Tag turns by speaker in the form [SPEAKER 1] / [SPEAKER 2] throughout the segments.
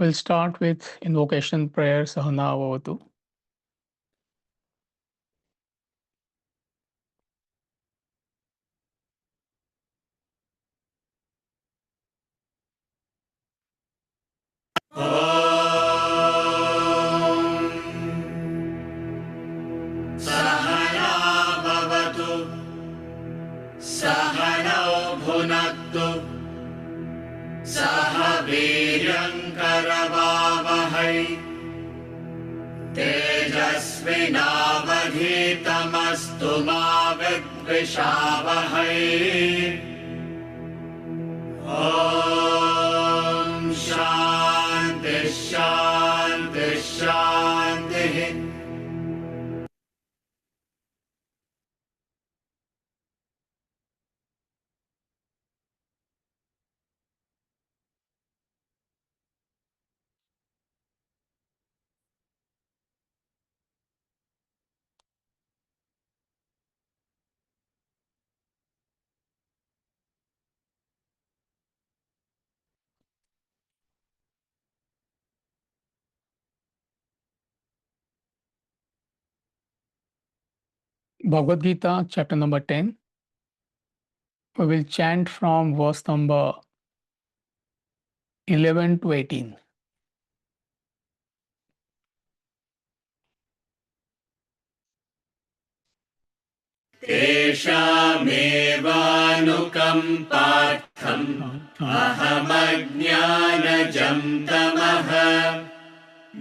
[SPEAKER 1] We'll start with invocation prayer, Sahana Avavatu.
[SPEAKER 2] सहना भवतु सहनौ भुनक्तु सह वीर्यङ्करवावहै तेजस्विनावधीतमस्तु मा विद्विषावहै ॐ शान्ति शान्ति शान्तिः।
[SPEAKER 1] Bhagavad Gita, chapter number 10. We will chant from verse number 11 to 18.
[SPEAKER 2] तेषामेवानुकम्पार्थम् अहमज्ञानजं तमः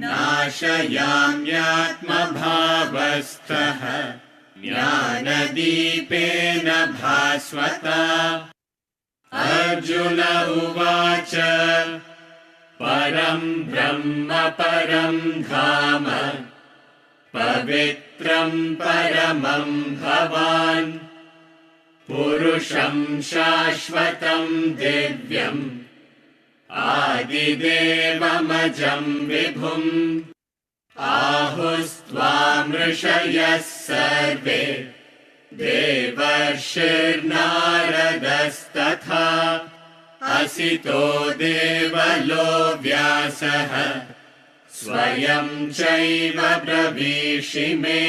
[SPEAKER 2] नाशयाम्यात्मभावस्थः ज्ञानदीपेन भास्वता। अर्जुन उवाच परं ब्रह्म परं धाम पवित्रं परमं भवान् पुरुषं शाश्वतं दिव्यम् आदिदेवमजं विभुम् आहुस्त्वां ऋषयः सर्वे देवर्षिर्नारदस्तथा असितो देवलो व्यासः स्वयं चैव ब्रवीषि मे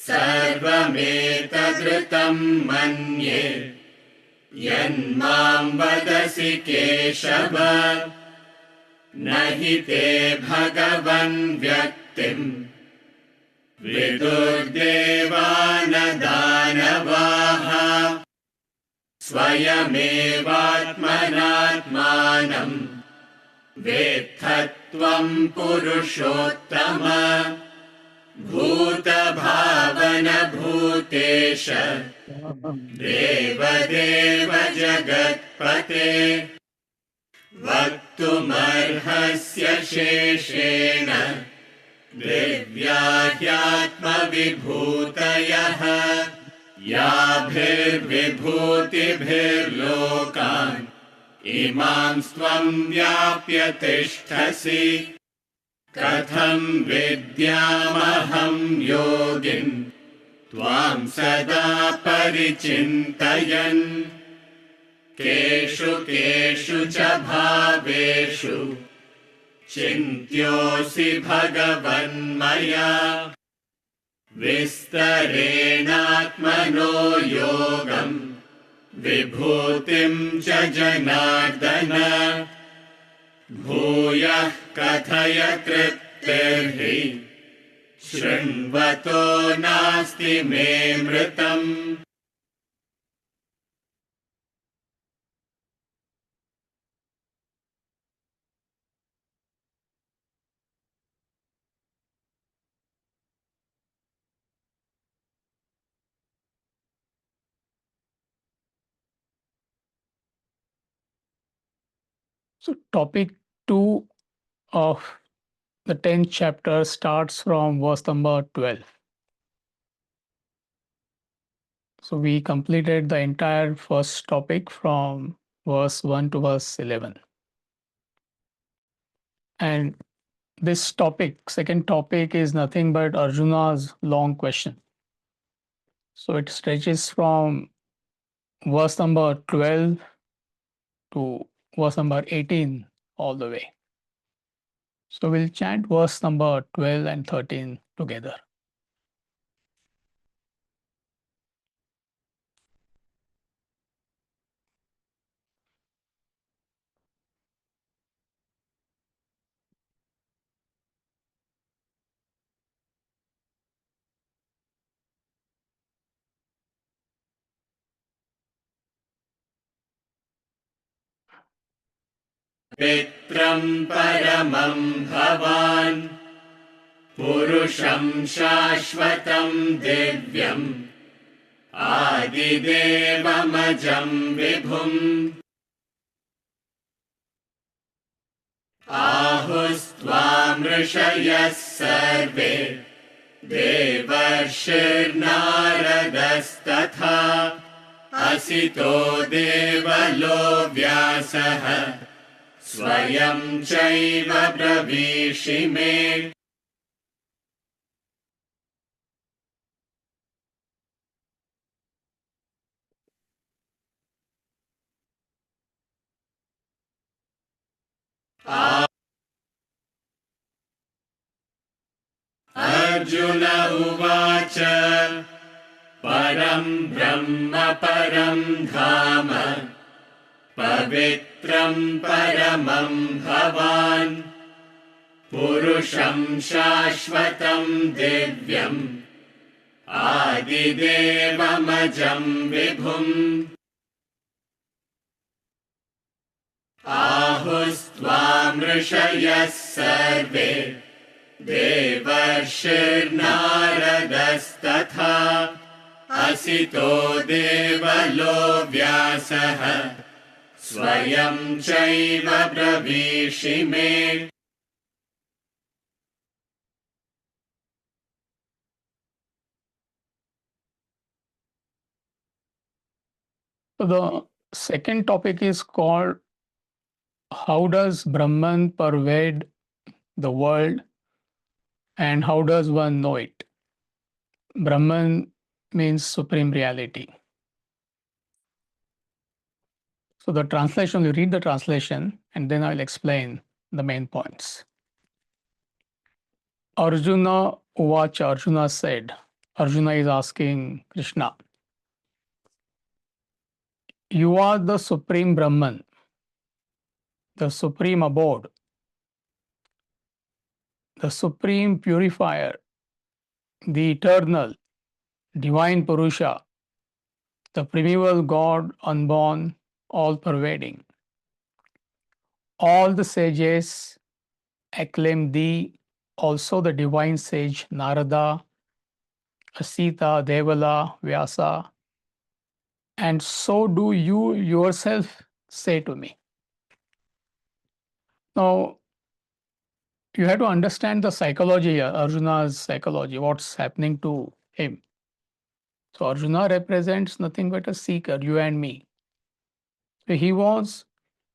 [SPEAKER 2] सर्वमेतदृतं मन्ये यन्मां वदसि केशव न हि ते भगवन् व्यक्तिम् विदुर्देवान दानवाः स्वयमेवात्मनात्मानं वेत्थत्वं पुरुषोत्तम भूतभावन भूतेश देवदेव जगत्पते वक्तुमर्हस्य शेषेण दिव्या ह्यात्मविभूतयः याभिर्विभूतिभिर्लोकान् इमांस्त्वं व्याप्य तिष्ठसि कथं विद्यामहं योगिन् त्वां सदा परिचिन्तयन् केषु केषु च भावेषु चिन्त्योऽसि भगवन्मया विस्तरेणात्मनो योगम् विभूतिं च जनार्दन भूयः कथय तृप्तिर्हि शृण्वतो नास्ति मे मृतम्।
[SPEAKER 1] So, topic 2 of the 10th chapter starts from verse number 12. So, we completed the entire first topic from verse 1 to verse 11. And this topic, second topic, is nothing but Arjuna's long question. So, it stretches from verse number 12 to verse number 18 all the way. So we'll chant verse number 12 and 13 together.
[SPEAKER 2] पित्रम् परमम् भवान् पुरुषं शाश्वतं दिव्यम् आदिदेवमजं विभुम् आहुस्त्वामृषयः सर्वे देवर्षिर्नारदस्तथा असितो देवलो व्यासः स्वयं चैव ब्रवीषि मे अर्जुन उवाच परं ब्रह्म परं धाम पवित्रं परमं भवान् पुरुषं शाश्वतं दिव्यम् आदिदेवमजं विभुम् आहुस्त्वामृषयः सर्वे देवर्षिर्नारदस्तथा असितो देवलो व्यासः स्वयं चैव ब्रवीषि मे
[SPEAKER 1] So the second topic is called how does Brahman pervade the world and how does one know it? Brahman means supreme reality. So the translation, you read the translation and then I'll explain the main points. Arjuna Uvacha, Arjuna said, Arjuna is asking Krishna, you are the supreme Brahman, the supreme abode, the supreme purifier, the eternal, divine Purusha, the primeval God, unborn, all-pervading. All the sages acclaim thee, also the divine sage Narada, Asita, Devala, Vyasa, and so do you yourself say to me. Now, you have to understand the psychology here, Arjuna's psychology, what's happening to him. So Arjuna represents nothing but a seeker, you and me. So he was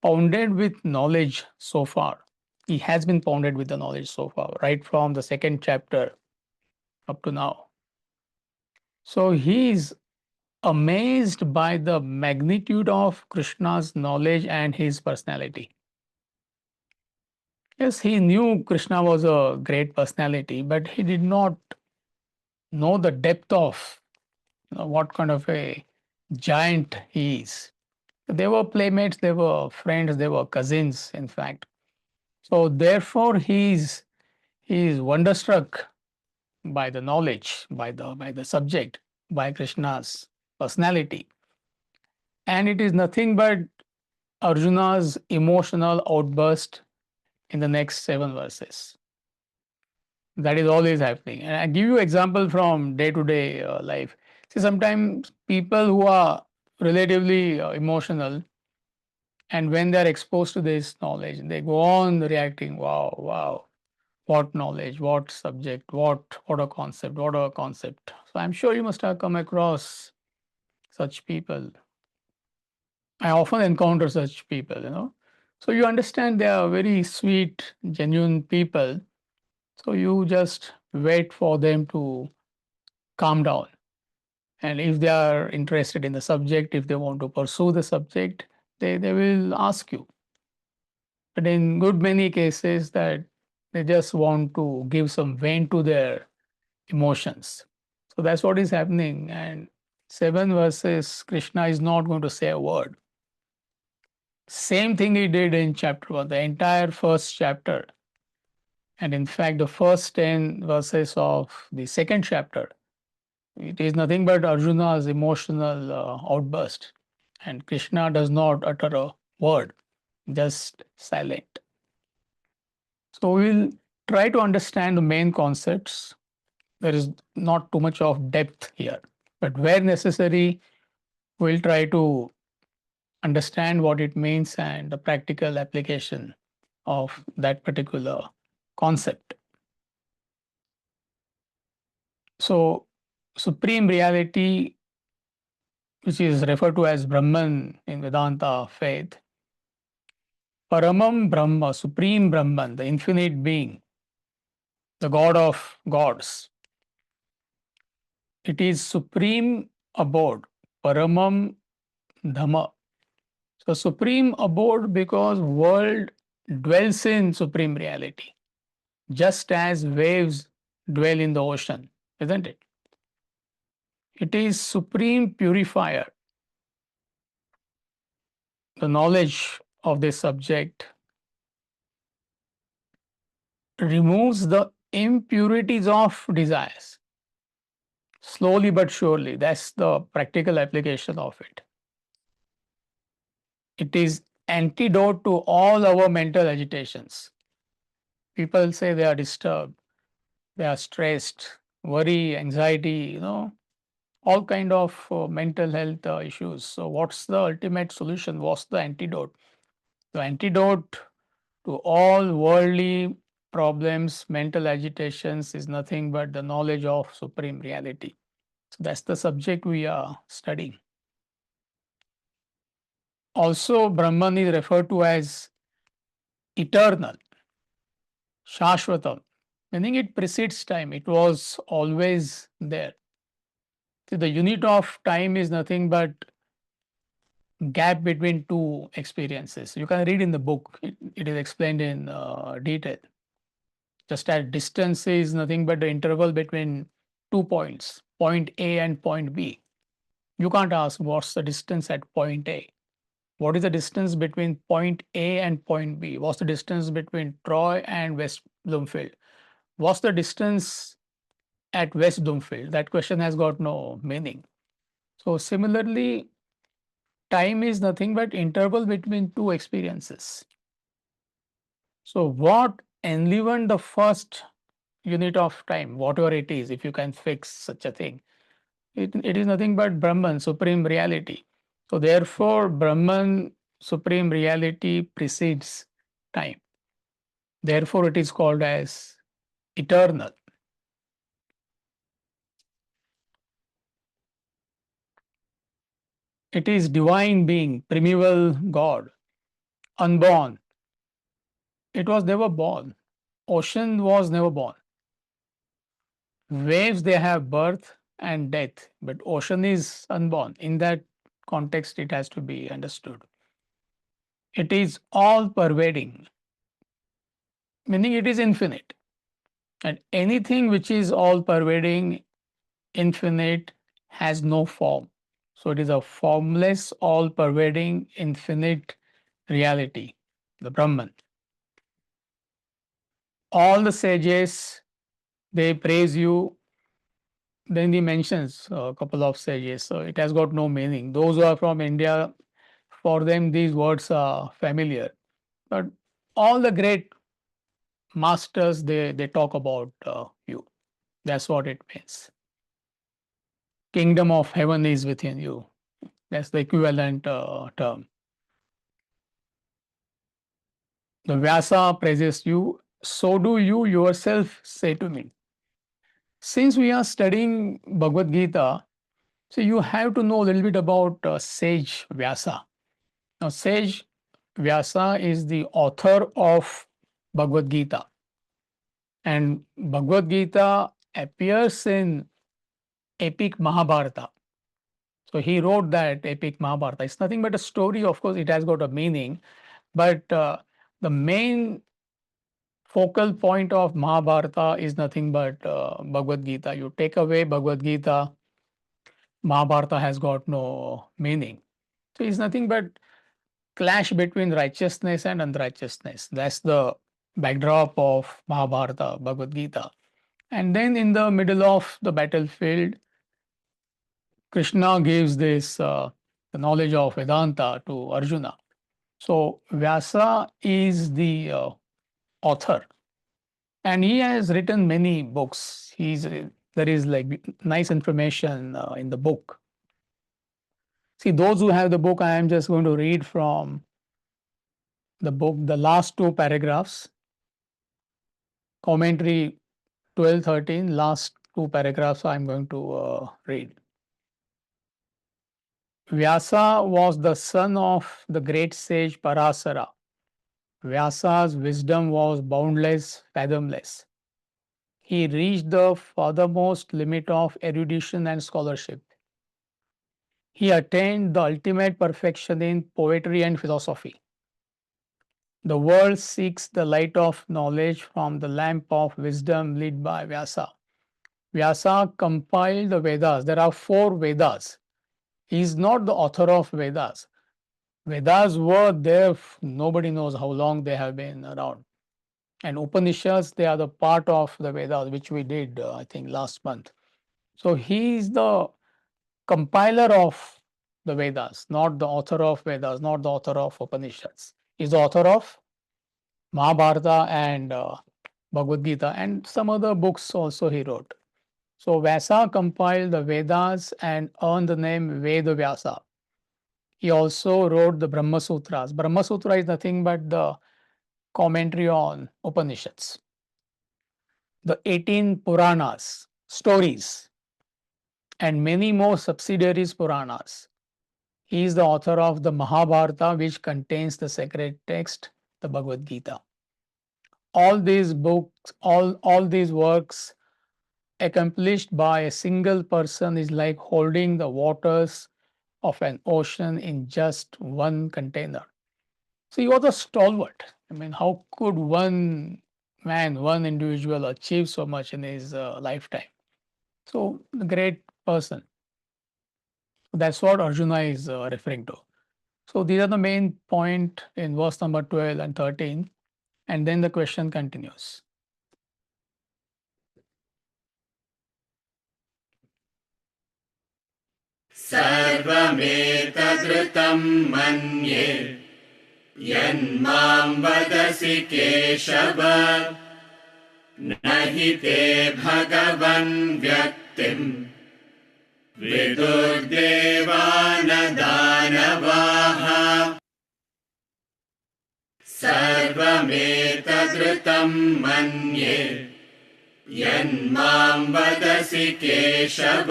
[SPEAKER 1] pounded with knowledge so far. He has been pounded with the knowledge so far, right from the second chapter up to now. So he is amazed by the magnitude of Krishna's knowledge and his personality. Yes, he knew Krishna was a great personality, but he did not know the depth of what kind of a giant he is. They were playmates, they were friends, they were cousins, in fact. So therefore, he is wonderstruck by the knowledge, by the subject, by Krishna's personality. And it is nothing but Arjuna's emotional outburst in the next 7 verses. That is always happening. And I give you example from day-to-day life. See, sometimes people who are relatively emotional, and when they are exposed to this knowledge, they go on reacting, wow, wow, what knowledge, what subject, what a concept, what a concept. So I'm sure you must have come across such people. I often encounter such people. So you understand they are very sweet, genuine people. So you just wait for them to calm down. And if they are interested in the subject, if they want to pursue the subject, they will ask you. But in good many cases that they just want to give some vein to their emotions. So that's what is happening. And 7 verses, Krishna is not going to say a word. Same thing he did in chapter 1, the entire first chapter. And in fact, the first 10 verses of the second chapter, it is nothing but Arjuna's emotional outburst. And Krishna does not utter a word, just silent. So we'll try to understand the main concepts. There is not too much of depth here, but where necessary, we'll try to understand what it means and the practical application of that particular concept. So, supreme reality, which is referred to as Brahman in Vedanta faith, Paramam Brahma, supreme Brahman, the infinite being, the God of gods. It is supreme abode, Paramam Dhamma. So, supreme abode because world dwells in supreme reality, just as waves dwell in the ocean, isn't it? It is supreme purifier. The knowledge of this subject removes the impurities of desires. Slowly but surely, that's the practical application of it. It is antidote to all our mental agitations. People say they are disturbed, they are stressed, worry, anxiety, all kind of mental health issues. So what's the ultimate solution? What's the antidote? The antidote to all worldly problems, mental agitations is nothing but the knowledge of supreme reality. So that's the subject we are studying. Also, Brahman is referred to as eternal, Shashvatam, meaning it precedes time. It was always there. See, the unit of time is nothing but gap between two experiences. You can read in the book, it is explained in detail. Just as distance is nothing but the interval between 2 points, point A and point B. You can't ask what's the distance at point A. What is the distance between point A and point B? What's the distance between Troy and West Bloomfield? What's the distance at West Bloomfield? That question has got no meaning. So similarly, time is nothing but interval between two experiences. So what enlivened the first unit of time, whatever it is, if you can fix such a thing, it is nothing but Brahman, supreme reality. So therefore, Brahman, supreme reality precedes time. Therefore, it is called as eternal. It is divine being, primeval God, unborn. It was never born. Ocean was never born. Waves, they have birth and death, but ocean is unborn. In that context, it has to be understood. It is all pervading, meaning it is infinite. And anything which is all pervading, infinite, has no form. So it is a formless, all pervading, infinite reality, the Brahman. All the sages, they praise you. Then he mentions a couple of sages. So it has got no meaning. Those who are from India, for them, these words are familiar. But all the great masters, they talk about you. That's what it means. Kingdom of heaven is within you. That's the equivalent term. The Vyasa praises you, so do you yourself say to me. Since we are studying Bhagavad Gita, so you have to know a little bit about sage Vyasa. Now, sage Vyasa is the author of Bhagavad Gita. And Bhagavad Gita appears in epic Mahabharata. So he wrote that epic Mahabharata. It's nothing but a story. Of course, it has got a meaning. But the main focal point of Mahabharata is nothing but Bhagavad Gita. You take away Bhagavad Gita, Mahabharata has got no meaning. So it's nothing but clash between righteousness and unrighteousness. That's the backdrop of Mahabharata, Bhagavad Gita. And then in the middle of the battlefield, Krishna gives this the knowledge of Vedanta to Arjuna. So Vyasa is the author, and he has written many books. There is like nice information in the book. See, those who have the book, I am just going to read from the book, the last two paragraphs, commentary 12, 13, last two paragraphs I am going to read. Vyasa was the son of the great sage Parasara. Vyasa's wisdom was boundless, fathomless. He reached the furthermost limit of erudition and scholarship. He attained the ultimate perfection in poetry and philosophy. The world seeks the light of knowledge from the lamp of wisdom lit by Vyasa. Vyasa compiled the Vedas. There are four Vedas. He is not the author of Vedas. Vedas were there, nobody knows how long they have been around. And Upanishads, they are the part of the Vedas, which we did, I think, last month. So he is the compiler of the Vedas, not the author of Vedas, not the author of Upanishads. He is the author of Mahabharata and Bhagavad Gita and some other books also he wrote. So Vyasa compiled the Vedas and earned the name Veda Vyasa. He also wrote the Brahma Sutras. Brahma Sutra is nothing but the commentary on Upanishads. The 18 Puranas, stories, and many more subsidiaries Puranas. He is the author of the Mahabharata, which contains the sacred text, the Bhagavad Gita. All these books, all these works accomplished by a single person is like holding the waters of an ocean in just one container. So he was a stalwart. I mean, how could one man, one individual achieve so much in his lifetime? So, a great person. That's what Arjuna is referring to. So, these are the main point in verse number 12 and 13. And then the question continues.
[SPEAKER 2] सर्वमेतदृतं मन्ये यन्मां वदसि केशव न हि ते भगवन् व्यक्तिम् विदुर्देवान दानवाः सर्वमेतदृतं मन्ये यन्मां वदसि केशव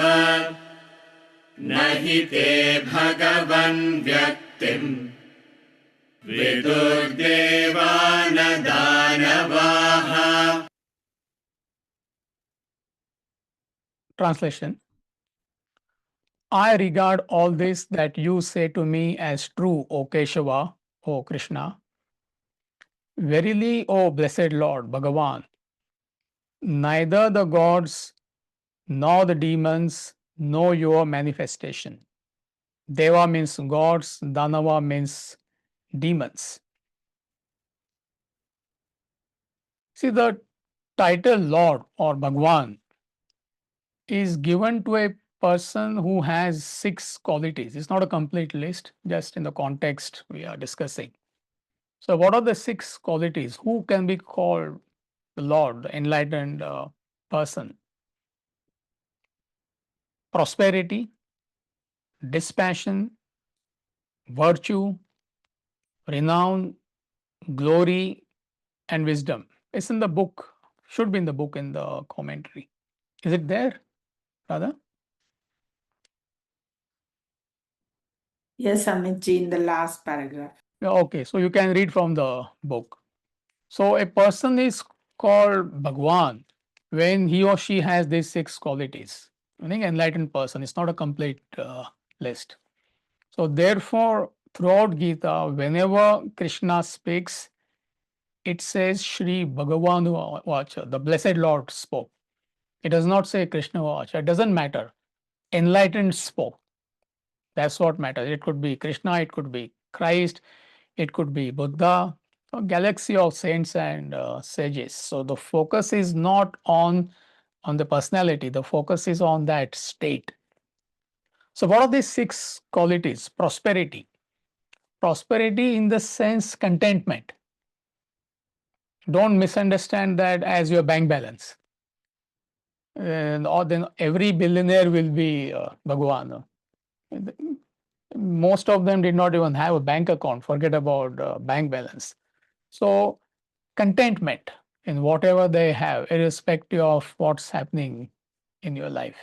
[SPEAKER 2] न हि ते भगवन् व्यक्तिम् विदुर्देवान दानवाः.
[SPEAKER 1] Translation. I regard all this that you say to me as true, O Keshava, O Krishna. Verily, O blessed Lord, Bhagavan, neither the gods nor the demons know your manifestation. Deva means gods, Danava means demons. See, the title Lord or Bhagwan is given to a person who has 6 qualities. It's not a complete list, just in the context we are discussing. So, what are the 6 qualities? Who can be called the Lord, the enlightened person? Prosperity, dispassion, virtue, renown, glory, and wisdom. It's in the book, should be in the book in the commentary. Is it there, Radha?
[SPEAKER 3] Yes, Amitji, in the last paragraph.
[SPEAKER 1] Yeah, okay, so you can read from the book. So a person is called Bhagwan when he or she has these 6 qualities. I think enlightened person, it's not a complete list. So therefore, throughout Gita, whenever Krishna speaks, it says Shri Bhagavanu Vacha, the Blessed Lord spoke. It does not say Krishna Vacha. It doesn't matter. Enlightened spoke. That's what matters. It could be Krishna, it could be Christ, it could be Buddha, a galaxy of saints and sages. So the focus is not on the personality, the focus is on that state. So what are these 6 qualities? Prosperity. Prosperity in the sense contentment. Don't misunderstand that as your bank balance. Or then every billionaire will be Bhagwan. Most of them did not even have a bank account, forget about bank balance. So, contentment in whatever they have, irrespective of what's happening in your life.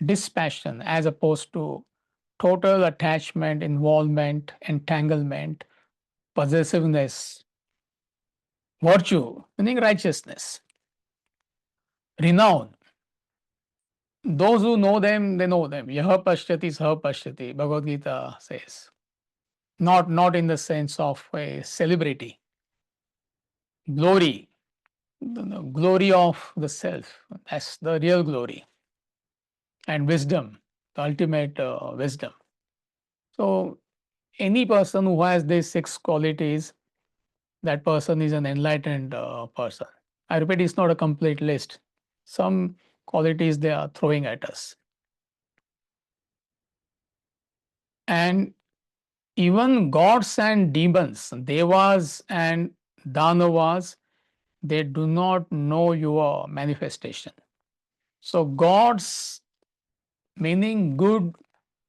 [SPEAKER 1] Dispassion as opposed to total attachment, involvement, entanglement, possessiveness. Virtue, meaning righteousness. Renown. Those who know them, they know them. Yaha pashyati saha pashyati, Bhagavad Gita says. Not in the sense of a celebrity. Glory, the glory of the self, that's the real glory. And wisdom, the ultimate wisdom. So, any person who has these 6 qualities, that person is an enlightened person. I repeat, it's not a complete list. Some qualities they are throwing at us. And even gods and demons, devas and danavas, they do not know your manifestation. So, gods meaning good,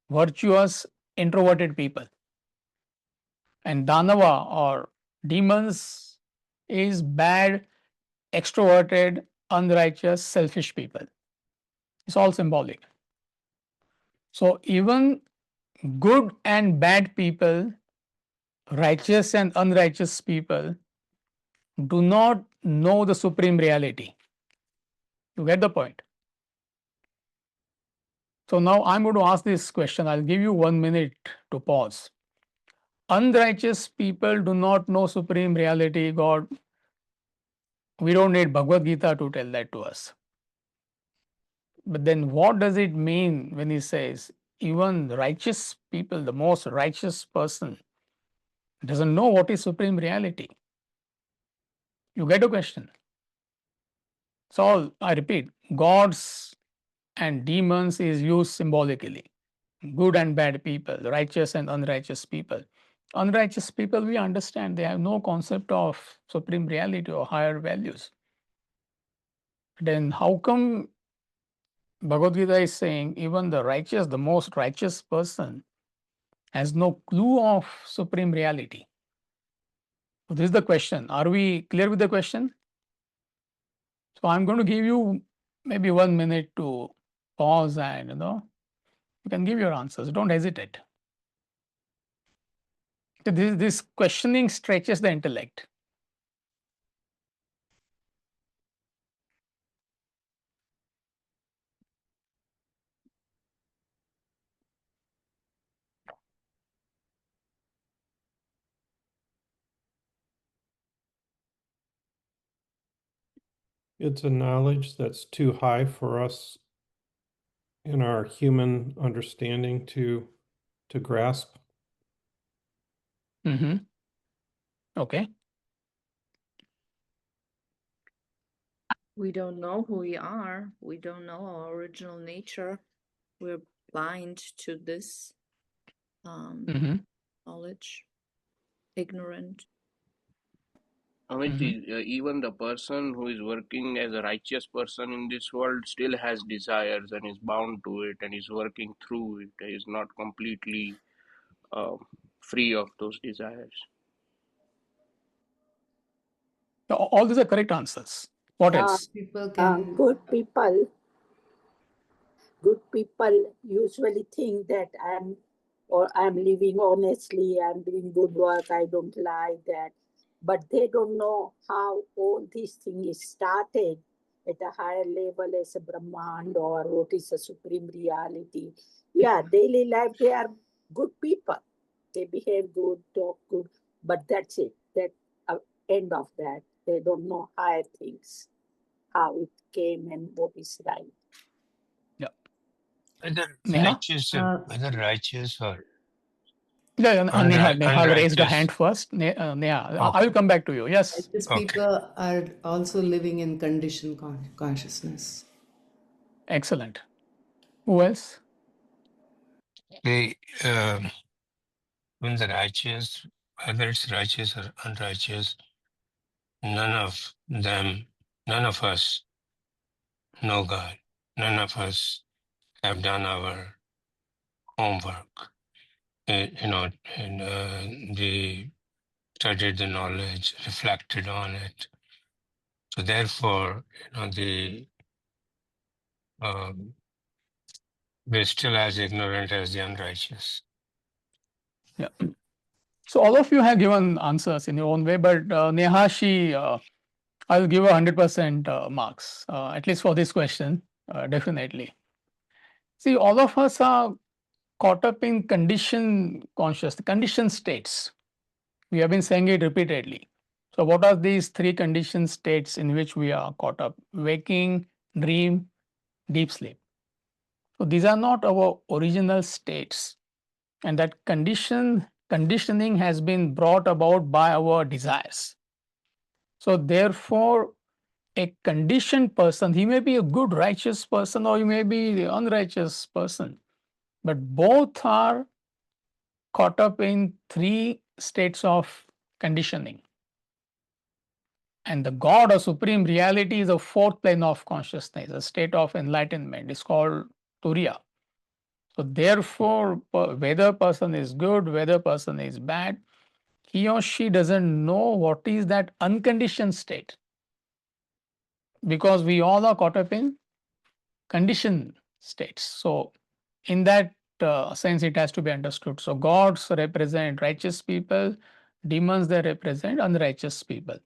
[SPEAKER 1] virtuous, introverted people, and danava or demons is bad, extroverted, unrighteous, selfish people. It's all symbolic. So, even good and bad people, righteous and unrighteous people, do not know the supreme reality. You get the point? So now I'm going to ask this question. I'll give you 1 minute to pause. Unrighteous people do not know supreme reality, God. We don't need Bhagavad Gita to tell that to us. But then what does it mean when he says even righteous people, the most righteous person, doesn't know what is supreme reality? You get a question? So I repeat, gods and demons is used symbolically. Good and bad people, righteous and unrighteous people. Unrighteous people, we understand they have no concept of supreme reality or higher values. Then how come Bhagavad Gita is saying even the righteous, the most righteous person has no clue of supreme reality? So this is the question. Are we clear with the question? So I'm going to give you maybe 1 minute to pause and you can give your answers. Don't hesitate. So this questioning stretches the intellect.
[SPEAKER 4] It's a knowledge that's too high for us in our human understanding to grasp.
[SPEAKER 1] Mm-hmm. Okay.
[SPEAKER 5] We don't know who we are. We don't know our original nature. We're blind to this
[SPEAKER 1] Mm-hmm.
[SPEAKER 5] knowledge, ignorant.
[SPEAKER 6] Amit, even the person who is working as a righteous person in this world still has desires and is bound to it and is working through it. He is not completely free of those desires.
[SPEAKER 1] All these are correct answers. What else?
[SPEAKER 7] People can
[SPEAKER 8] good people usually think that I'm living honestly, I'm doing good work, I don't lie, that, but they don't know how all these things started at a higher level as a Brahman or what is a supreme reality. Yeah, daily life they are good people. They behave good, talk good, but that's it. That end of that. They don't know higher things, how it came and what is right.
[SPEAKER 7] Whether
[SPEAKER 1] Neha?
[SPEAKER 7] whether righteous or
[SPEAKER 1] Yeah, Neha raised a
[SPEAKER 7] unrighteous.
[SPEAKER 1] hand first. Neha, I will
[SPEAKER 7] Okay.
[SPEAKER 1] come back to you. Yes,
[SPEAKER 3] These
[SPEAKER 7] Okay.
[SPEAKER 3] people are also living in conditioned consciousness.
[SPEAKER 1] excellent. Who else?
[SPEAKER 7] The when the righteous, whether it's righteous or unrighteous, none of them, none of us know God. None of us have done our homework. And the studied the knowledge, reflected on it. So therefore, um, we're still as ignorant as the unrighteous.
[SPEAKER 1] Yeah. So all of you have given answers in your own way, but Neha, I'll give her 100% marks, at least for this question, definitely. See, all of us are caught up in condition states. We have been saying it repeatedly. So, what are these three condition states in which we are caught up? Waking, dream, deep sleep. So, these are not our original states, and that conditioning has been brought about by our desires. So, therefore, a conditioned person, he may be a good, righteous person, or he may be the unrighteous person, but both are caught up in three states of conditioning. And the God or supreme reality is a fourth plane of consciousness, a state of enlightenment. It's called Turiya. So, therefore, whether a person is good, whether a person is bad, he or she doesn't know what is that unconditioned state, because we all are caught up in conditioned states. So, in that sense, it has to be understood. So, gods represent righteous people, demons they represent unrighteous people.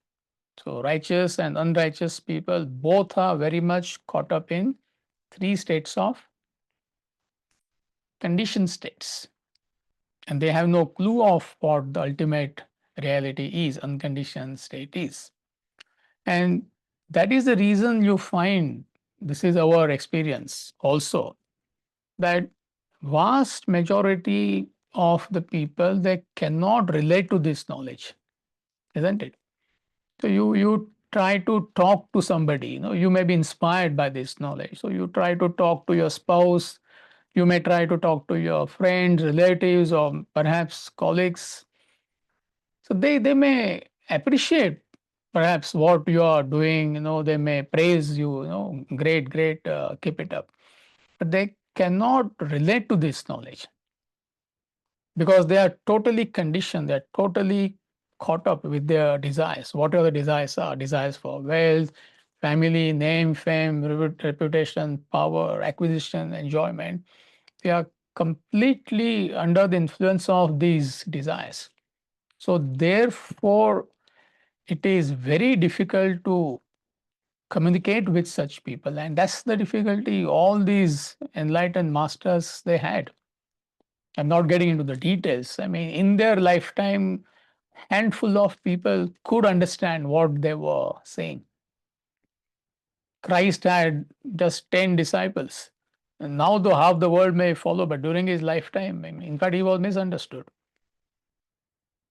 [SPEAKER 1] So, righteous and unrighteous people both are very much caught up in three states of conditioned states, and they have no clue of what the ultimate reality is, unconditioned state is. And that is the reason you find, this is our experience also, that vast majority of the people, they cannot relate to this knowledge, isn't it? So you try to talk to somebody, you may be inspired by this knowledge, so you try to talk to your spouse, you may try to talk to your friends, relatives, or perhaps colleagues. So they may appreciate perhaps what you are doing, they may praise you, great, great, keep it up, but they cannot relate to this knowledge, because they are totally conditioned, they are totally caught up with their desires, whatever the desires are, desires for wealth, family, name, fame, reputation, power, acquisition, enjoyment. They are completely under the influence of these desires. So, therefore, it is very difficult to communicate with such people, and that's the difficulty all these enlightened masters they had. I'm not getting into the details. I mean, in their lifetime, handful of people could understand what they were saying. Christ had just 10 disciples. And now, though half the world may follow, but during his lifetime, I mean, in fact, he was misunderstood.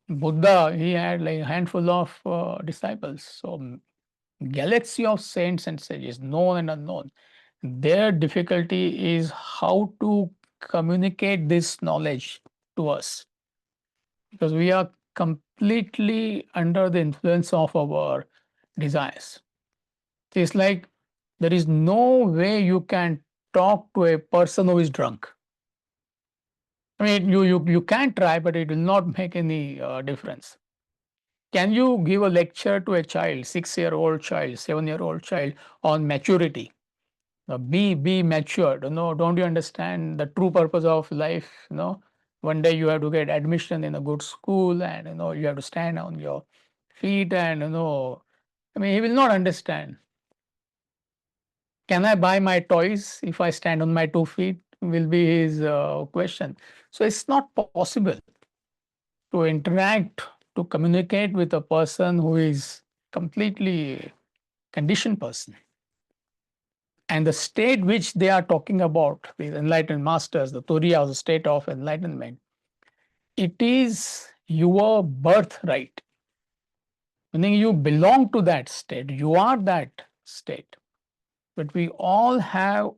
[SPEAKER 1] Buddha, he had like a handful of disciples. So, galaxy of saints and sages, known and unknown. Their difficulty is how to communicate this knowledge to us, because we are completely under the influence of our desires. It's like there is no way you can talk to a person who is drunk. I mean, you can try, but it will not make any difference. Can you give a lecture to a child, 6-year-old child, 7-year-old child, on maturity? Be matured. Don't you understand the true purpose of life? One day you have to get admission in a good school, and you have to stand on your feet, and I mean, he will not understand. Can I buy my toys if I stand on my 2 feet? Will be his question. So it's not possible to interact to communicate with a person who is completely conditioned person. And the state which they are talking about, these enlightened masters, the Turiya, the state of enlightenment, it is your birthright. Meaning you belong to that state, you are that state. But we all have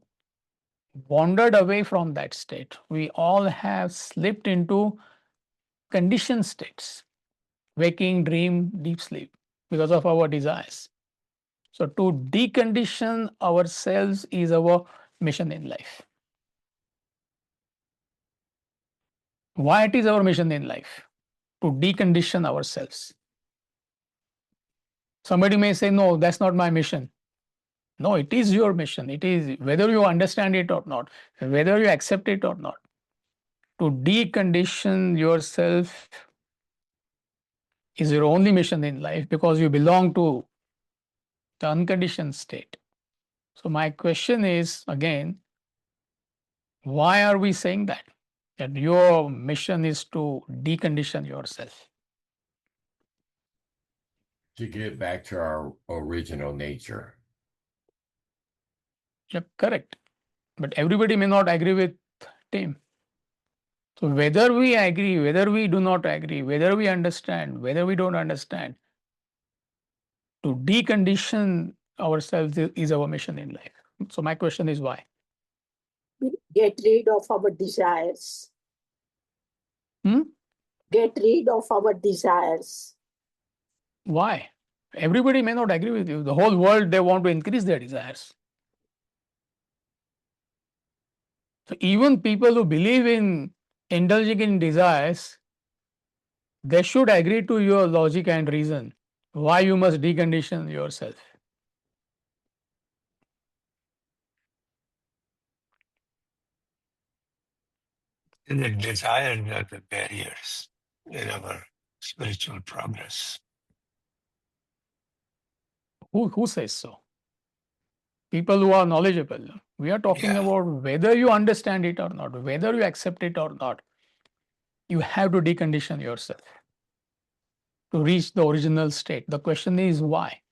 [SPEAKER 1] wandered away from that state. We all have slipped into conditioned states, waking, dream, deep sleep, because of our desires. So to decondition ourselves is our mission in life. Why it is our mission in life? To decondition ourselves. Somebody may say, no, that's not my mission. No, it is your mission. It is whether you understand it or not, whether you accept it or not. To decondition yourself is your only mission in life because you belong to the unconditioned state. So my question is again, why are we saying that? That your mission is to decondition yourself.
[SPEAKER 2] To get back to our original nature.
[SPEAKER 1] Yep, correct. But everybody may not agree with Tim. So whether we agree, whether we do not agree, whether we understand, whether we don't understand, to decondition ourselves is our mission in life. So my question is why?
[SPEAKER 8] Get rid of our desires.
[SPEAKER 1] Hmm?
[SPEAKER 8] Get rid of our desires.
[SPEAKER 1] Why? Everybody may not agree with you. The whole world, they want to increase their desires. So even people who believe in indulging in desires, they should agree to your logic and reason why you must decondition yourself.
[SPEAKER 7] And the desires are the barriers in our spiritual progress.
[SPEAKER 1] Who says so? People who are knowledgeable. We are talking
[SPEAKER 7] Yeah.
[SPEAKER 1] about whether you understand it or not, whether you accept it or not. You have to decondition yourself to reach the original state. The question is why?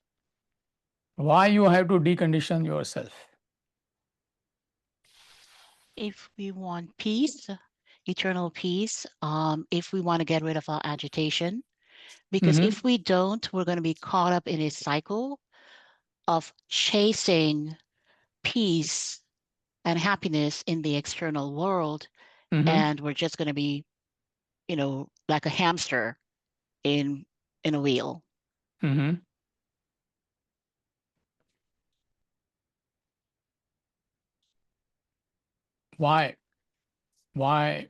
[SPEAKER 1] Why you have to decondition yourself?
[SPEAKER 9] If we want peace, eternal peace, if we want to get rid of our agitation, because
[SPEAKER 1] Mhm.
[SPEAKER 9] if we don't, we're going to be caught up in a cycle of chasing peace and happiness in the external world,
[SPEAKER 1] Mhm.
[SPEAKER 9] and we're just going to be, like a hamster in a wheel.
[SPEAKER 1] Mhm. Why? Why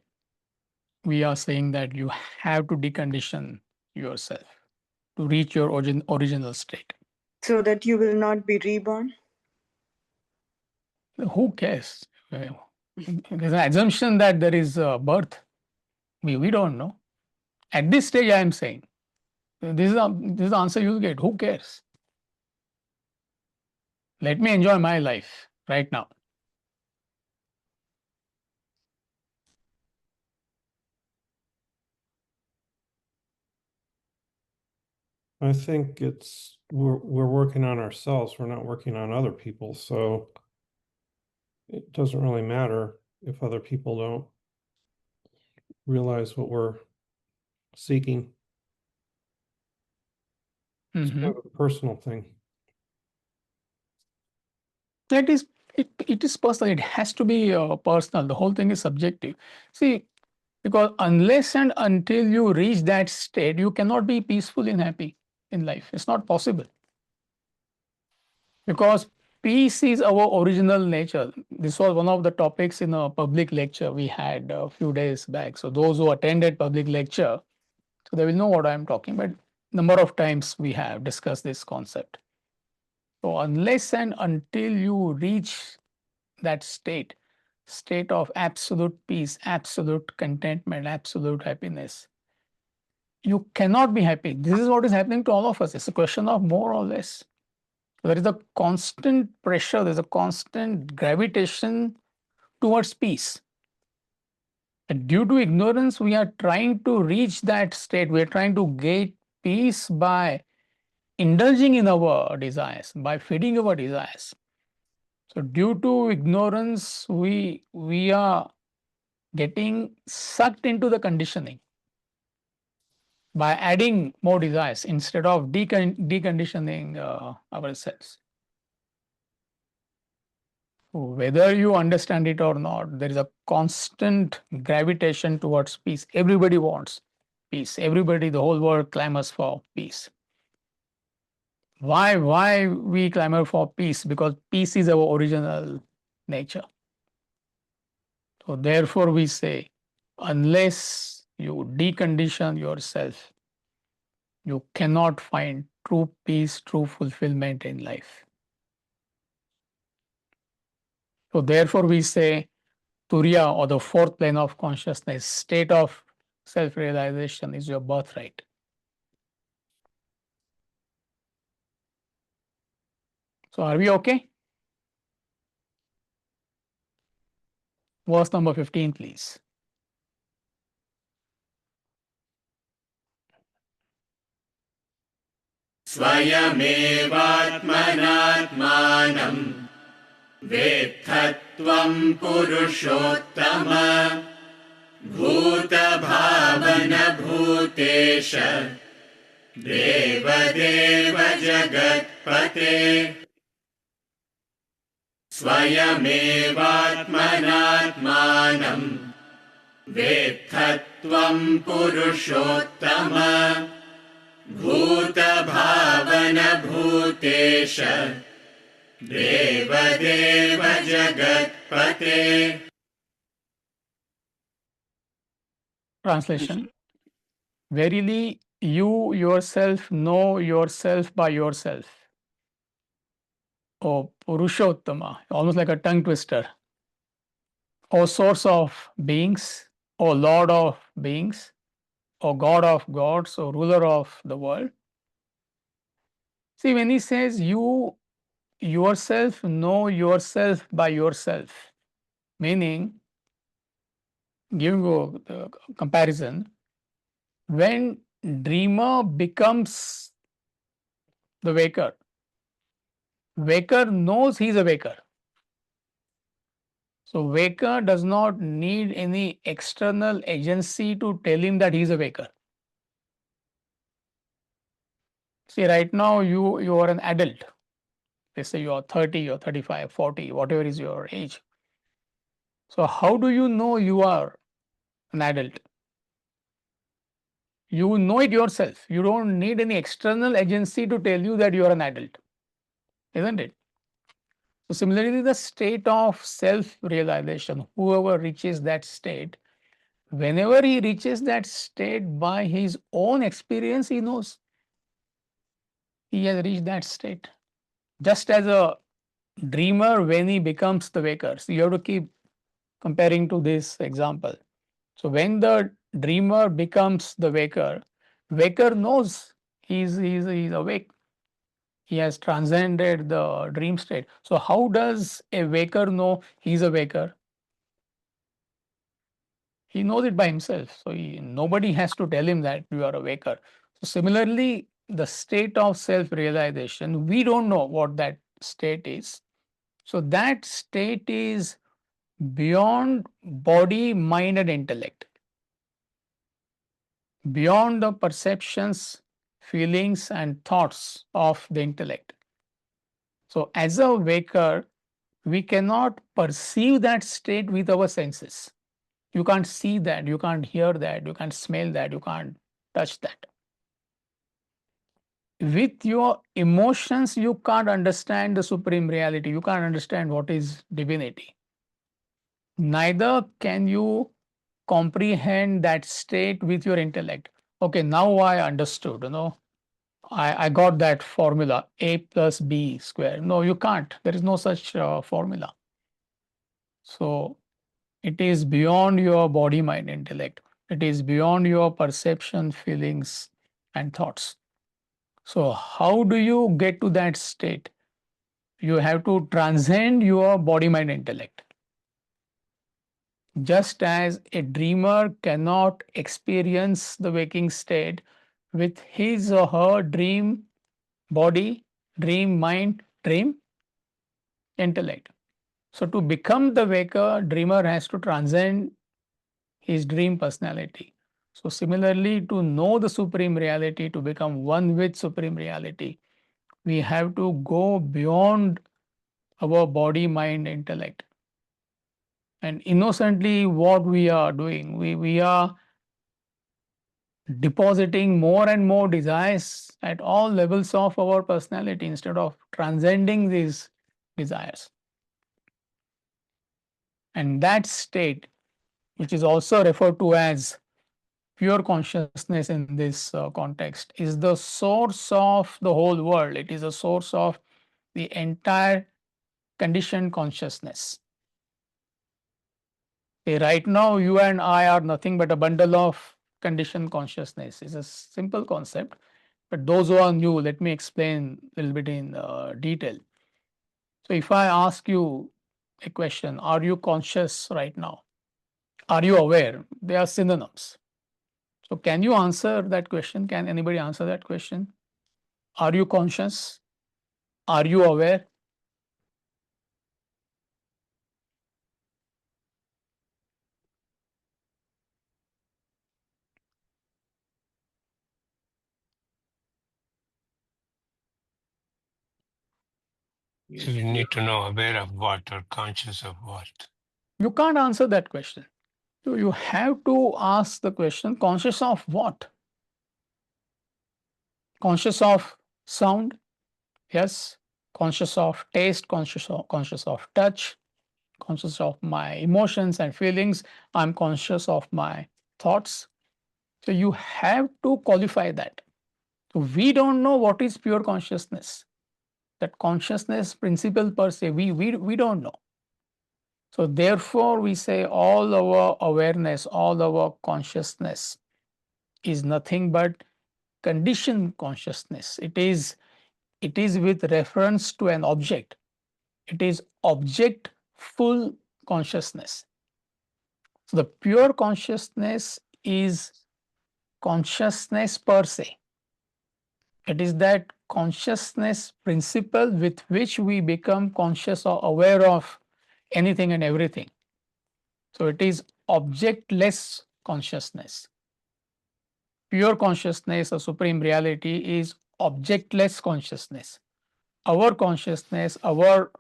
[SPEAKER 1] we are saying that you have to decondition yourself to reach your original state?
[SPEAKER 10] So that you will not be reborn?
[SPEAKER 1] Who cares? There's an assumption that there is a birth. We don't know. At this stage, I am saying this is the answer you get. Who cares? Let me enjoy my life right now.
[SPEAKER 4] I think we're working on ourselves. We're not working on other people. So it doesn't really matter if other people don't realize what we're seeking. It's
[SPEAKER 1] Mhm.
[SPEAKER 4] kind of a personal thing.
[SPEAKER 1] That is, it is personal. It has to be personal. The whole thing is subjective. See, because unless and until you reach that state, you cannot be peaceful and happy in life. It's not possible. Because peace is our original nature. This was one of the topics in a public lecture we had a few days back. So those who attended public lecture, so they will know what I'm talking about. Number of times we have discussed this concept. So unless and until you reach that state of absolute peace, absolute contentment, absolute happiness, you cannot be happy. This is what is happening to all of us. It's a question of more or less. There is a constant pressure, there's a constant gravitation towards peace. And due to ignorance, we are trying to reach that state. We are trying to get peace by indulging in our desires, by feeding our desires. So due to ignorance, we are getting sucked into the conditioning by adding more desires instead of deconditioning ourselves. Whether you understand it or not, there is a constant gravitation towards peace. Everybody wants peace. Everybody, the whole world clamors for peace. Why we clamor for peace? Because peace is our original nature. So therefore we say, unless you decondition yourself, you cannot find true peace, true fulfillment in life. So therefore we say, Turiya, or the fourth plane of consciousness, state of self-realization, is your birthright. So are we okay? Verse number 15, please.
[SPEAKER 11] स्वयमेवात्मनात्मानं वेत्थत्वं पुरुषोत्तम भूतभावनभूतेश देवदेव जगत्पते स्वयमेवात्मनात्मानं वेत्थत्वं पुरुषोत्तम भूतभावनभूतेश देवदेव जगत्पते.
[SPEAKER 1] Translation. Verily, you yourself know yourself by yourself. O Purushottama, almost like a tongue twister. O source of beings, O Lord of beings, O God of gods, O ruler of the world. See, when he says you yourself know yourself by yourself, meaning, giving you the comparison, when dreamer becomes the waker, waker knows he is a waker. So waker does not need any external agency to tell him that he is a waker. See, right now you are an adult. Let's say you are 30 or 35, 40, whatever is your age. So how do you know you are an adult? You know it yourself. You don't need any external agency to tell you that you are an adult, isn't it? So similarly, the state of self-realization, whoever reaches that state, whenever he reaches that state by his own experience, he knows he has reached that state. Just as a dreamer, when he becomes the waker. So you have to keep comparing to this example. So when the dreamer becomes the waker, waker knows he's awake. He has transcended the dream state. So how does a waker know he's a waker? He knows it by himself. So nobody has to tell him that you are a waker. So similarly, the state of self-realization, we don't know what that state is. So that state is beyond body, mind, and intellect, beyond the perceptions, feelings, and thoughts of the intellect. So as a waker, we cannot perceive that state with our senses. You can't see that, you can't hear that, you can't smell that, you can't touch that. With your emotions, you can't understand the supreme reality, you can't understand what is divinity. Neither can you comprehend that state with your intellect. Okay, now I understood, I got that formula, A plus B square. No, you can't. There is no such formula. So it is beyond your body, mind, intellect. It is beyond your perception, feelings, and thoughts. So how do you get to that state? You have to transcend your body, mind, intellect. Just as a dreamer cannot experience the waking state with his or her dream body, dream mind, dream intellect. So, to become the waker, dreamer has to transcend his dream personality. So, similarly, to know the supreme reality, to become one with supreme reality, we have to go beyond our body, mind, intellect. And innocently, what we are doing, we are depositing more and more desires at all levels of our personality instead of transcending these desires. And that state, which is also referred to as pure consciousness in this context, is the source of the whole world. It is a source of the entire conditioned consciousness. Right now, you and I are nothing but a bundle of conditioned consciousness. It's a simple concept, but those who are new, let me explain a little bit in detail. So, if I ask you a question, are you conscious right now? Are you aware? They are synonyms. So, can you answer that question? Can anybody answer that question? Are you conscious? Are you aware?
[SPEAKER 7] So we need to know aware of what or conscious of what.
[SPEAKER 1] You can't answer that question. So, you have to ask the question, conscious of what? Conscious of sound? Yes. Conscious of taste, conscious of touch, conscious of my emotions and feelings. I'm conscious of my thoughts. So you have to qualify that. So we don't know what is pure consciousness. That consciousness principle per se, we don't know. So therefore, we say all our awareness, all our consciousness is nothing but conditioned consciousness. It is with reference to an object. It is objectful consciousness. So the pure consciousness is consciousness per se. It is that consciousness principle with which we become conscious or aware of anything and everything. So it is objectless consciousness. Pure consciousness or supreme reality is objectless consciousness. Our consciousness, our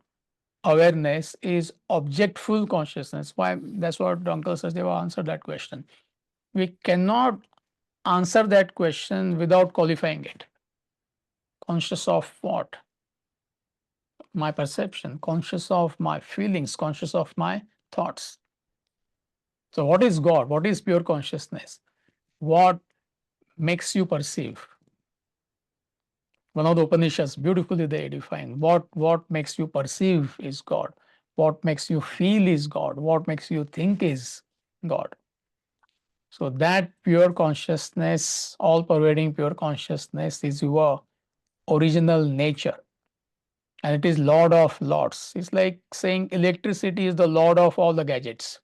[SPEAKER 1] awareness is objectful consciousness. Why? That's what Uncle Sachdeva answered that question. We cannot answer that question without qualifying it. Conscious of what? My perception, conscious of my feelings, conscious of my thoughts. So, what is God? What is pure consciousness? What makes you perceive? One of the Upanishads, beautifully they define what makes you perceive is God. What makes you feel is God. What makes you think is God. So that pure consciousness, all pervading pure consciousness is your original nature. And it is Lord of Lords. It's like saying electricity is the Lord of all the gadgets.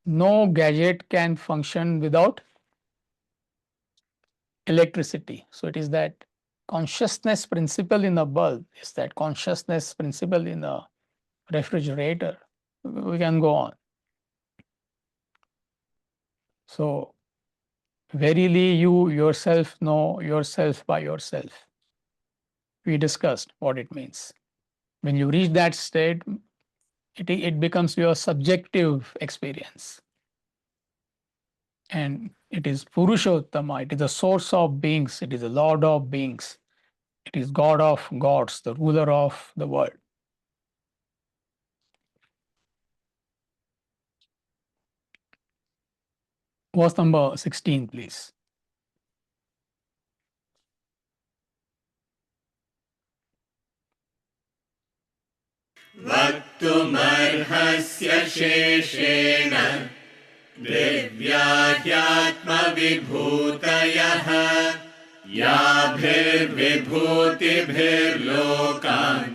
[SPEAKER 1] No gadget can function without electricity. So it is that consciousness principle in a bulb, is that consciousness principle in a refrigerator. We can go on. So verily you yourself know yourself by yourself. We discussed what it means. When you reach that state, it becomes your subjective experience. And it is Purushottama, it is the source of beings, it is the Lord of beings, it is God of gods, the ruler of the world. Verse number 16, please.
[SPEAKER 11] वक्तुमर्हस्य शेषेण दिव्याध्यात्मविभूतयः याभिर्विभूतिभिर्लोकान्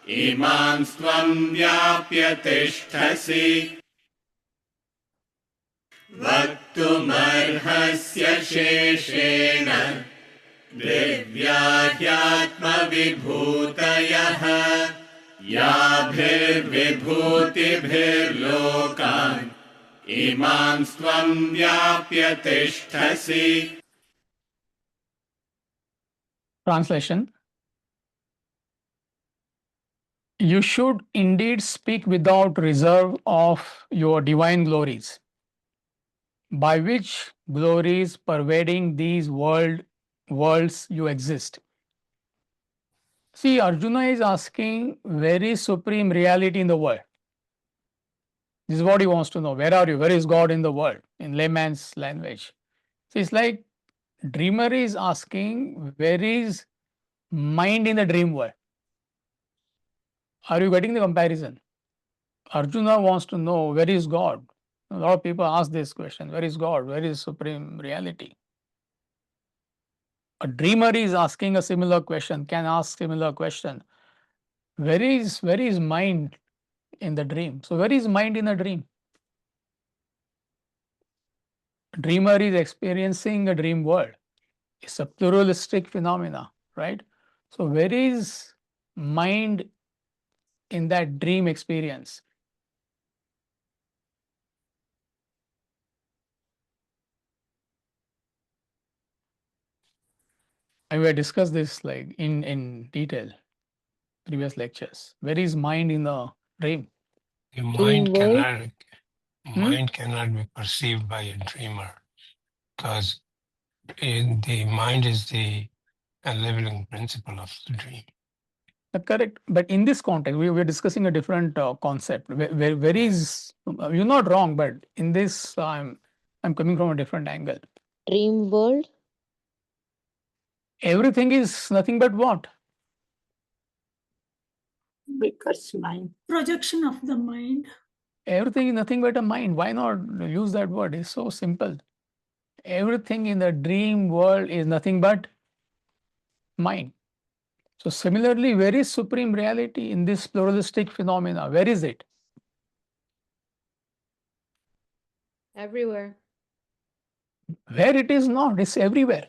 [SPEAKER 11] इमां त्वं व्याप्य तिष्ठसि. वक्तुमर्हस्य शेषेण दिव्या ह्यात्मविभूतयः याभिर्विभूतिभिर्लोकान् इमां स्वं व्याप्य तिष्ठसि.
[SPEAKER 1] Translation: You should indeed speak without reserve of your divine glories, by which glories pervading these worlds you exist. See, Arjuna is asking very supreme reality in the world. This is what he wants to know. Where are you? Where is God in the world? In layman's language. So it's like dreamer is asking, where is mind in the dream world? Are you getting the comparison? Arjuna wants to know, where is God? A lot of people ask this question, where is God? Where is supreme reality? A dreamer is asking a similar question, can ask similar question. Where is mind in the dream? So where is mind in a dream? Dreamer is experiencing a dream world. It's a pluralistic phenomena, right? So where is mind in that dream experience? And we have discussed this like in detail, previous lectures. Where is mind in the dream?
[SPEAKER 7] The
[SPEAKER 8] Dream world.
[SPEAKER 7] mind cannot be perceived by a dreamer because the mind is the enabling principle of the dream.
[SPEAKER 1] Correct. But in this context, we are discussing a different concept. Where is, you're not wrong, but in this, I'm coming from a different angle.
[SPEAKER 8] Dream world.
[SPEAKER 1] Everything is nothing but what?
[SPEAKER 8] Because mind.
[SPEAKER 12] Projection of the mind.
[SPEAKER 1] Everything is nothing but a mind. Why not use that word? It's so simple. Everything in the dream world is nothing but mind. So similarly, where is supreme reality in this pluralistic phenomena? Where is it?
[SPEAKER 5] Everywhere.
[SPEAKER 1] Where it is not, it's everywhere.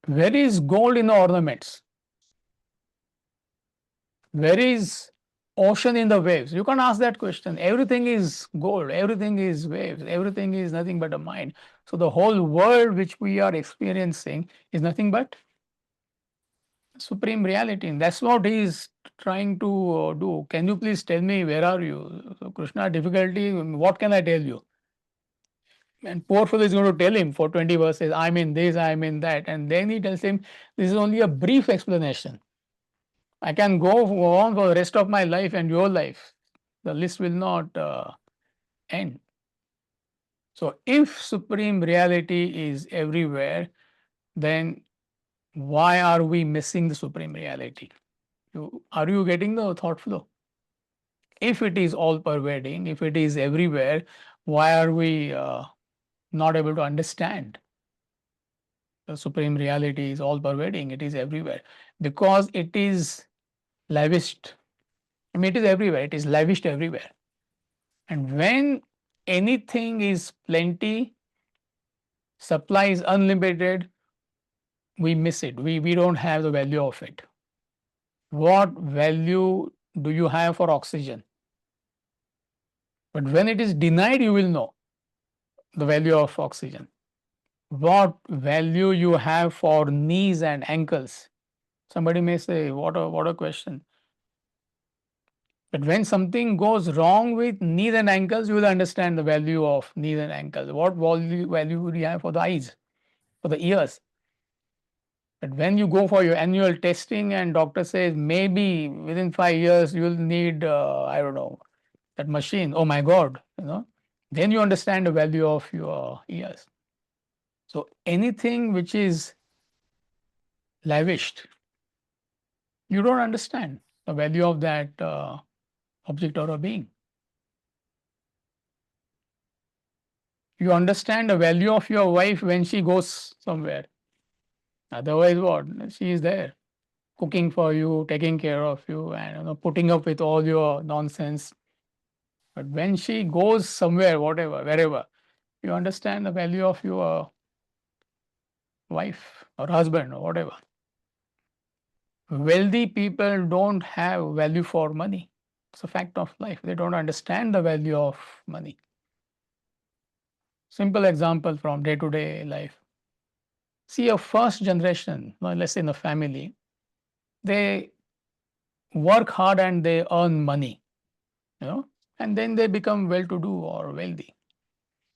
[SPEAKER 1] Where is gold in the ornaments? Where is ocean in the waves? You can't ask that question. Everything is gold, everything is waves, everything is nothing but a mind. So the whole world which we are experiencing is nothing but supreme reality. And that's what he is trying to do. Can you please tell me where are you? So Krishna, difficulty, what can I tell you? And poor fellow is going to tell him for 20 verses, I'm in this, I'm in that. And then he tells him, this is only a brief explanation. I can go on for the rest of my life and your life. The list will not end. So if supreme reality is everywhere, then why are we missing the supreme reality? Are you getting the thought flow? If it is all pervading, if it is everywhere, why are we not able to understand? The supreme reality is all pervading, it is everywhere. Because it is lavished. I mean, it is everywhere, it is lavished everywhere. And when anything is plenty, supply is unlimited, we miss it. We don't have the value of it. What value do you have for oxygen? But when it is denied, you will know the value of oxygen. What value you have for knees and ankles? Somebody may say, what a question. But when something goes wrong with knees and ankles, you will understand the value of knees and ankles. What value would you have for the eyes, for the ears? But when you go for your annual testing and doctor says maybe within 5 years you will need, I don't know, that machine. Oh my God, then you understand the value of your ears. So anything which is lavished, you don't understand the value of that object or a being. You understand the value of your wife when she goes somewhere. Otherwise, what? She is there, cooking for you, taking care of you, and putting up with all your nonsense, But when she goes somewhere, whatever, wherever, you understand the value of your wife or husband or whatever. Wealthy people don't have value for money. It's a fact of life. They don't understand the value of money. Simple example from day-to-day life. See, a first generation, let's say in a family, they work hard and they earn money, and then they become well-to-do or wealthy.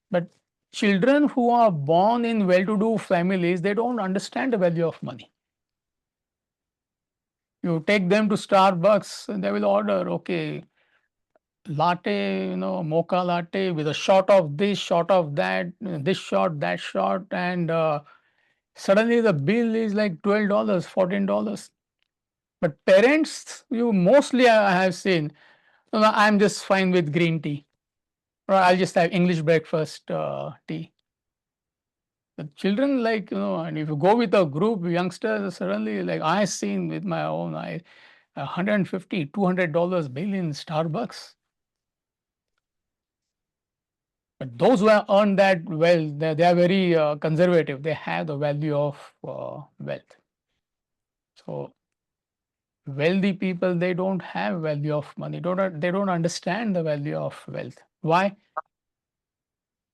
[SPEAKER 1] But children who are born in well-to-do families, they don't understand the value of money. You take them to Starbucks, and they will order, okay, latte, mocha latte with a shot of this, shot of that, this shot, that shot, and suddenly the bill is like $12, $14. But parents, you mostly I have seen, no, I'm just fine with green tea, or I'll just have English breakfast tea. The children and if you go with a group youngsters, suddenly like I seen with my own eyes, $150, $200 bill in Starbucks. But those who have earned that wealth, they are very conservative. They have the value of wealth. So wealthy people, they don't have value of money. They don't understand the value of wealth. Why?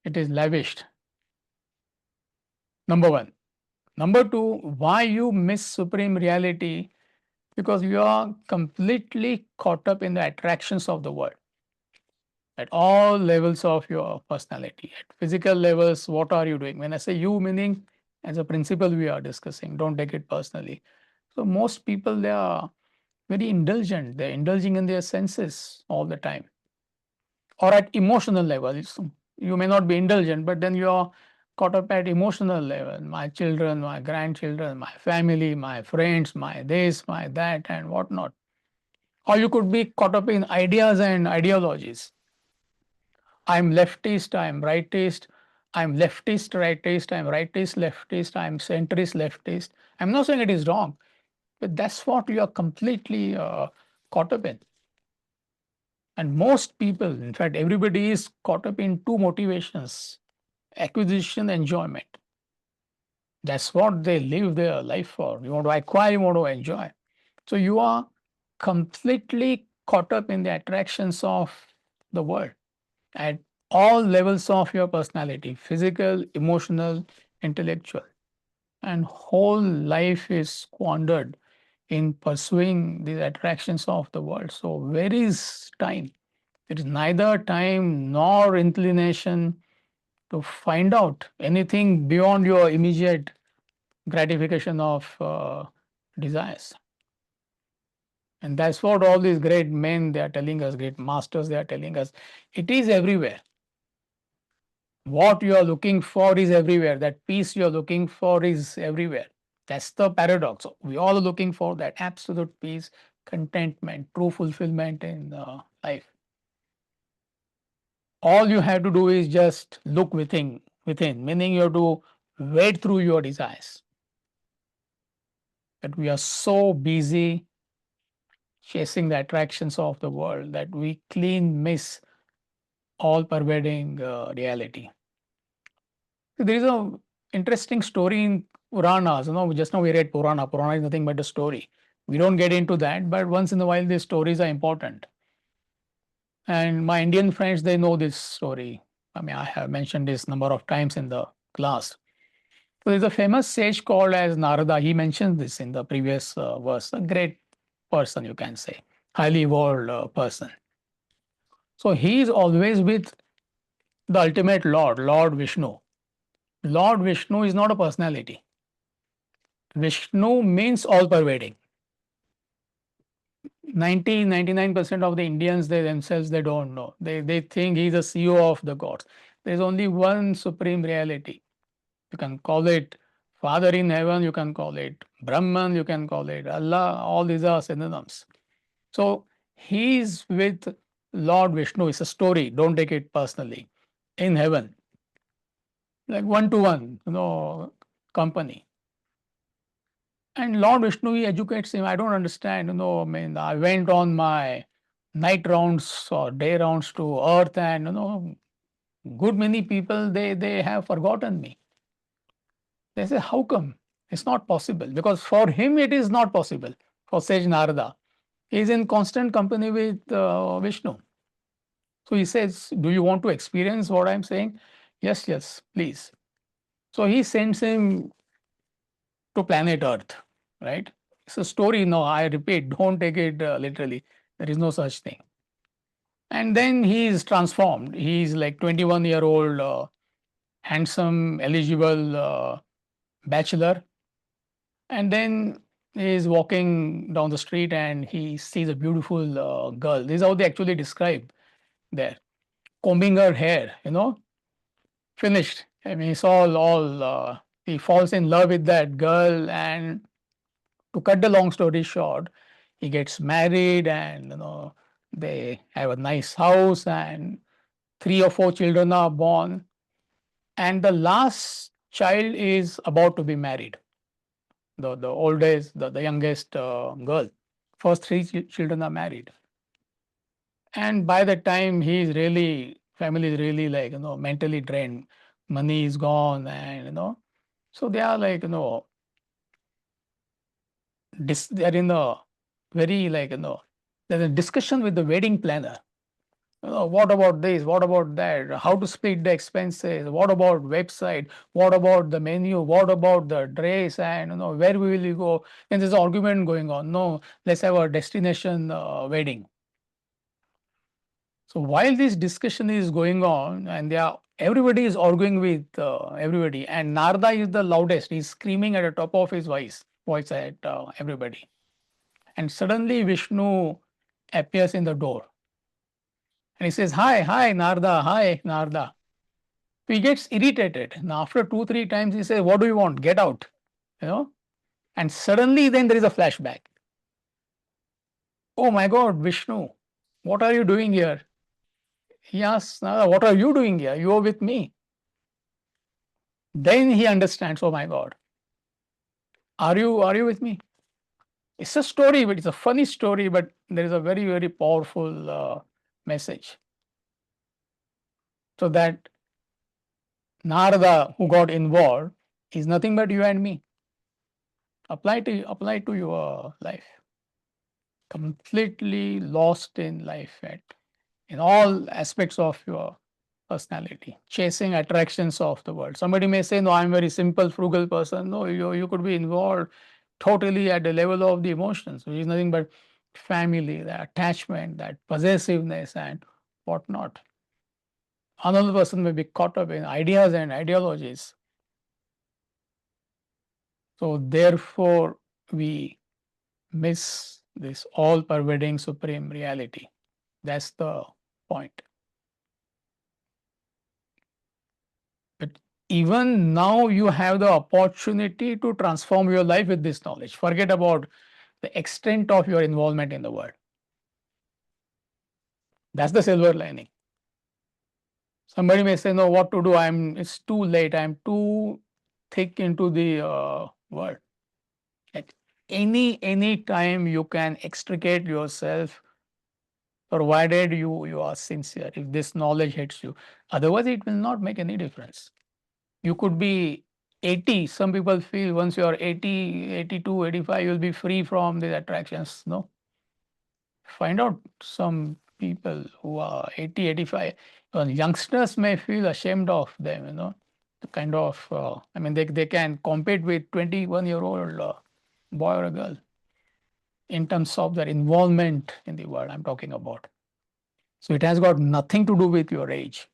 [SPEAKER 1] It is lavished. Number one. Number two, why you miss supreme reality? Because you are completely caught up in the attractions of the world at all levels of your personality. At physical levels, what are you doing? When I say you, meaning as a principle we are discussing, don't take it personally. So most people, they are very indulgent. They're indulging in their senses all the time. Or at emotional levels, you may not be indulgent, but then you are caught up at emotional level. My children, my grandchildren, my family, my friends, my this, my that, and whatnot. Or you could be caught up in ideas and ideologies. I'm leftist, I'm rightist, I'm leftist, rightist, I'm rightist, leftist, I'm centrist, leftist. I'm not saying it is wrong, but that's what you are completely caught up in. And most people, in fact, everybody is caught up in two motivations: acquisition, enjoyment. That's what they live their life for. You want to acquire, you want to enjoy. So you are completely caught up in the attractions of the world at all levels of your personality: physical, emotional, intellectual. And whole life is squandered in pursuing these attractions of the world. So where is time? There is neither time nor inclination to find out anything beyond your immediate gratification of desires. And that's what all these great men, they are telling us, great masters, they are telling us. It is everywhere. What you are looking for is everywhere. That peace you are looking for is everywhere. That's the paradox. We all are looking for that absolute peace, contentment, true fulfillment in life. All you have to do is just look within, meaning you have to wade through your desires. But we are so busy chasing the attractions of the world that we clean miss all pervading reality. There is a interesting story in Puranas. Just now we read Purana. Purana is nothing but a story. We don't get into that, but once in a while these stories are important. And my Indian friends, they know this story. I mean, I have mentioned this number of times in the class. So there's a famous sage called as Narada. He mentions this in the previous verse. A great person, you can say, highly evolved person. So he is always with the ultimate Lord, Lord Vishnu. Lord Vishnu is not a personality. Vishnu means all pervading. 99% of the Indians, they themselves, they don't know. They think he's a CEO of the gods. There's only one supreme reality. You can call it Father in heaven, you can call it Brahman, you can call it Allah, all these are synonyms. So he's with Lord Vishnu. It's a story, don't take it personally. In heaven, like one-to-one, company. And Lord Vishnu, he educates him. I don't understand, I mean, I went on my night rounds or day rounds to earth, and good many people, they have forgotten me. They say, how come? It's not possible, because for him it is not possible. For Sage Narada, he is in constant company with Vishnu. So he says, do you want to experience what I'm saying? Yes, yes, please. So he sends him to planet Earth, right? It's a story. No, I repeat, don't take it literally. There is no such thing. And then he is transformed. He is like 21-year-old, handsome, eligible bachelor. And then he is walking down the street and he sees a beautiful girl. This is how they actually describe there. Combing her hair, finished. I mean, it's all he falls in love with that girl, and to cut the long story short, he gets married, and they have a nice house, and 3 or 4 children are born, and the last child is about to be married. The oldest, the youngest girl. First three children are married, and by the time he is really, family is really like mentally drained, money is gone, and so they are like they are in a very like there's a discussion with the wedding planner. What about this? What about that? How to split the expenses? What about website? What about the menu? What about the dress? And where will you go? And there's an argument going on. No, let's have a destination wedding. So while this discussion is going on, and everybody is arguing with everybody, and Narada is the loudest. He's screaming at the top of his voice at everybody. And suddenly Vishnu appears in the door. And he says, hi, Narada, hi, Narada. So he gets irritated. Now, after 2-3 times, he says, what do you want? Get out. And suddenly, then there is a flashback. Oh my God, Vishnu, what are you doing here? He asks, Narada, what are you doing here? You are with me. Then he understands, oh my God, are you with me? It's a story, but it's a funny story, but there is a very, very powerful message. So that Narada, who got involved, is nothing but you and me. Apply to your life. Completely lost in life, in all aspects of your personality, chasing attractions of the world. Somebody may say, no, I'm a very simple, frugal person. No, you could be involved totally at the level of the emotions, which is nothing but family, the attachment, that possessiveness, and whatnot. Another person may be caught up in ideas and ideologies. So therefore, we miss this all-pervading supreme reality. That's the point. But even now, you have the opportunity to transform your life with this knowledge. Forget about the extent of your involvement in the world. That's the silver lining. Somebody may say, no, what to do? It's too late. I'm too thick into the world. At any time you can extricate yourself, provided you are sincere, if this knowledge hits you. Otherwise, it will not make any difference. You could be 80. Some people feel once you are 80, 82, 85, you'll be free from these attractions. No. Find out some people who are 80, 85. Youngsters may feel ashamed of them, the kind of, they can compete with 21-year-old boy or a girl in terms of their involvement in the world I'm talking about. So it has got nothing to do with your age.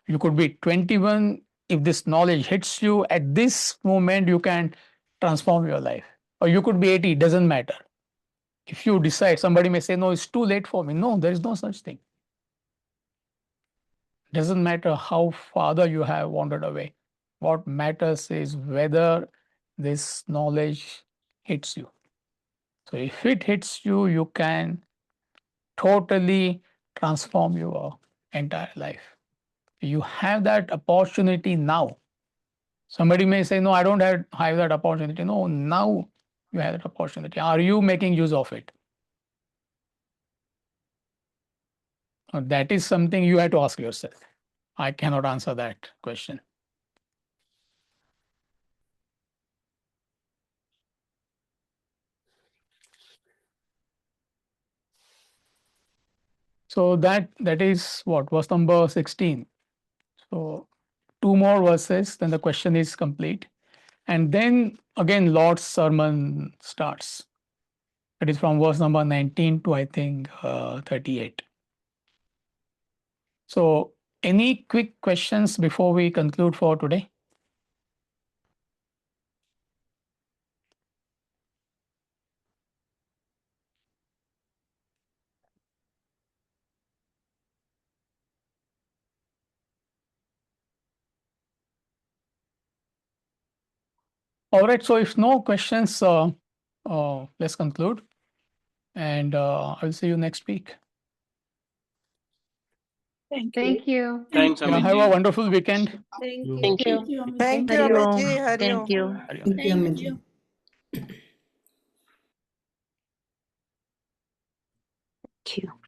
[SPEAKER 1] You could be 21. If this knowledge hits you at this moment, you can transform your life. Or you could be 80, it doesn't matter. If you decide, somebody may say, no, it's too late for me. No, there is no such thing. Doesn't matter how far you have wandered away. What matters is whether this knowledge hits you. So if it hits you, you can totally transform your entire life. You have that opportunity now. Somebody may say, no, I don't have that opportunity. No, now you have that opportunity. Are you making use of it? That is something you have to ask yourself. I cannot answer that question. So that is what, verse number 16. So 2 more verses, then the question is complete. And then again, Lord's sermon starts. It is from verse number 19 to, I think, 38. So any quick questions before we conclude for today? All right, so if no questions, let's conclude. And I'll see you next week.
[SPEAKER 8] Thank you.
[SPEAKER 10] Thank you.
[SPEAKER 6] Thanks,
[SPEAKER 1] Yeah, have a
[SPEAKER 6] Amitji.
[SPEAKER 1] wonderful weekend.
[SPEAKER 5] Thank
[SPEAKER 4] You-
[SPEAKER 5] you.
[SPEAKER 9] Thank you.
[SPEAKER 12] Thank you, Amit.
[SPEAKER 10] Thank you,
[SPEAKER 5] Hari Om.
[SPEAKER 10] Amitji. Hari
[SPEAKER 5] Thank
[SPEAKER 10] Om.
[SPEAKER 5] you.
[SPEAKER 1] Hari Om.
[SPEAKER 3] Thank you,
[SPEAKER 12] Thank
[SPEAKER 3] Amitji.
[SPEAKER 12] you.
[SPEAKER 9] Thank you.